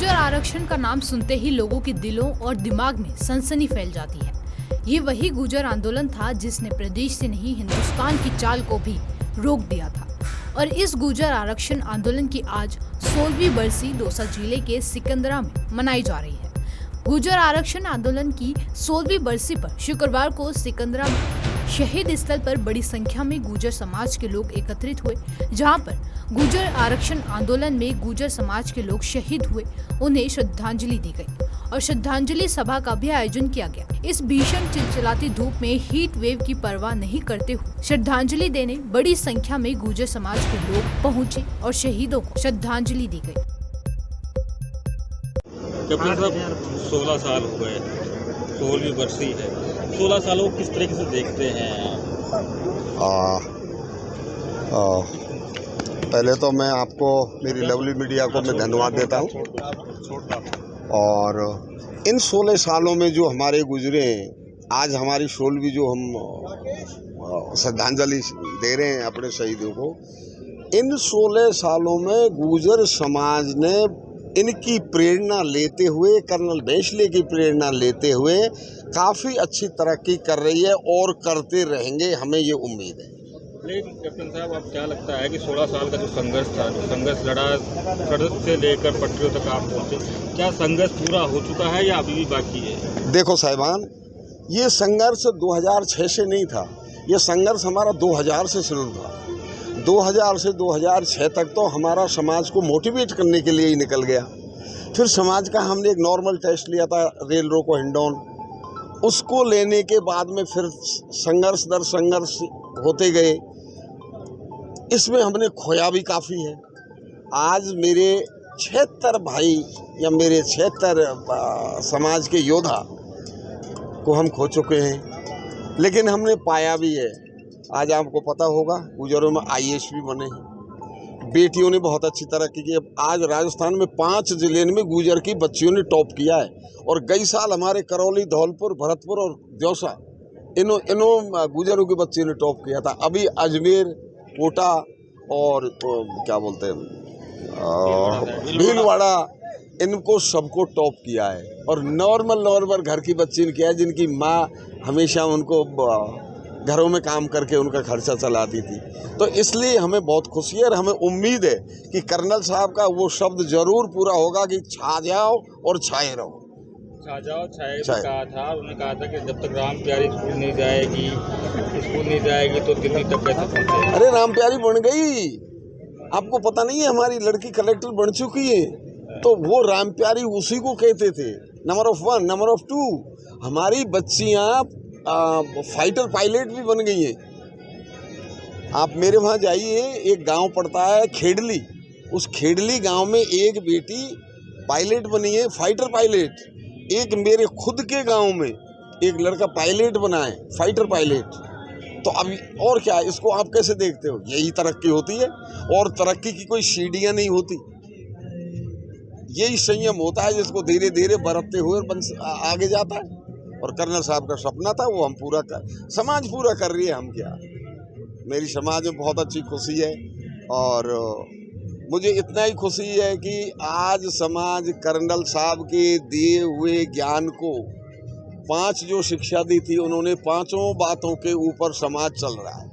गुर्जर आरक्षण का नाम सुनते ही लोगों के दिलों और दिमाग में सनसनी फैल जाती है। ये वही गुर्जर आंदोलन था जिसने प्रदेश से नहीं हिंदुस्तान की चाल को भी रोक दिया था। और इस गुर्जर आरक्षण आंदोलन की आज 16वीं बरसी दौसा जिले के सिकंदरा में मनाई जा रही है। गुर्जर आरक्षण आंदोलन की 16वीं बरसी पर शुक्रवार को सिकंदरा में शहीद स्थल पर बड़ी संख्या में गुर्जर समाज के लोग एकत्रित हुए, जहां पर गुर्जर आरक्षण आंदोलन में गुर्जर समाज के लोग शहीद हुए, उन्हें श्रद्धांजलि दी गई और श्रद्धांजलि सभा का भी आयोजन किया गया। इस भीषण चिलचिलाती धूप में हीट वेव की परवाह नहीं करते हुए श्रद्धांजलि देने बड़ी संख्या में गुर्जर समाज के लोग पहुंचे और शहीदों को श्रद्धांजलि दी गई। कैप्टन साहब 16 साल हो गए, 16वीं बरसी है। 16 सालों को किस तरीके से देखते हैं आप? पहले तो मैं आपको, मेरी लवली मीडिया को मैं धन्यवाद देता हूँ। और इन 16 सालों में जो हमारे गुजरे, आज हमारी 16वीं जो हम श्रद्धांजलि दे रहे हैं अपने शहीदों को, इन 16 सालों में गुर्जर समाज ने इनकी प्रेरणा लेते हुए, कर्नल भेंसले की प्रेरणा लेते हुए काफ़ी अच्छी तरक्की कर रही है और करते रहेंगे, हमें ये उम्मीद है। लेकिन कैप्टन साहब, आप क्या लगता है कि 16 साल का जो संघर्ष था, जो संघर्ष लड़ा, सड़क से लेकर पटरियों तक आप पहुँचे, क्या संघर्ष पूरा हो चुका है या अभी भी बाकी है? देखो साहिबान, ये संघर्ष 2006 से नहीं था, ये संघर्ष हमारा 2000 से शुरू था। 2000 से 2006 तक तो हमारा समाज को मोटिवेट करने के लिए ही निकल गया। फिर समाज का हमने एक नॉर्मल टेस्ट लिया था, रेल रोको हिंडौन, उसको लेने के बाद में फिर संघर्ष दर संघर्ष होते गए। इसमें हमने खोया भी काफ़ी है। आज मेरे 76 भाई या मेरे 76 समाज के योद्धा को हम खो चुके हैं, लेकिन हमने पाया भी है। आज आपको पता होगा, गुर्जरों में IAS भी बने हैं, बेटियों ने बहुत अच्छी तरक्की की। आज राजस्थान में 5 जिले में गुर्जर की बच्चियों ने टॉप किया है, और गई साल हमारे करौली, धौलपुर, भरतपुर और दौसा इन्हों गुर्जरों के बच्चे ने टॉप किया था। अभी अजमेर, कोटा और क्या बोलते हैं भीलवाड़ा, इनको सबको टॉप किया है। और नॉर्मल घर की बच्ची ने किया है, जिनकी माँ हमेशा उनको घरों में काम करके उनका खर्चा चलाती थी। तो इसलिए हमें बहुत खुशी है और हमें उम्मीद है कि कर्नल साहब का वो शब्द जरूर पूरा होगा कि छा जाओ और छाए रहो। छा जाओ छाए कहा था, उन्होंने कहा था कि जब तक राम प्यारी स्कूल नहीं जाएगी तो दिल्ली तक कैसे पहुँचे। अरे राम प्यारी बन गई, आपको पता नहीं है? हमारी लड़की कलेक्टर बन चुकी है। तो वो राम प्यारी उसी को कहते थे, नंबर ऑफ 1, नंबर ऑफ 2। हमारी बच्चियाँ फाइटर पायलट भी बन गई है। आप मेरे वहाँ जाइए, एक गांव पड़ता है खेड़ली, उस खेड़ली गांव में एक बेटी पायलट बनी है, फाइटर पायलट। एक मेरे खुद के गांव में एक लड़का पायलट बना है, फाइटर पायलट। तो अभी और क्या, इसको आप कैसे देखते हो? यही तरक्की होती है, और तरक्की की कोई सीढ़ियाँ नहीं होती, यही संयम होता है जिसको धीरे धीरे बरतते हुए आगे जाता है। और कर्नल साहब का सपना था, वो हम पूरा समाज पूरा कर रही है। हम क्या, मेरी समाज में बहुत अच्छी खुशी है। और मुझे इतना ही खुशी है कि आज समाज कर्नल साहब के दिए हुए ज्ञान को, 5 जो शिक्षा दी थी उन्होंने, 5 बातों के ऊपर समाज चल रहा है।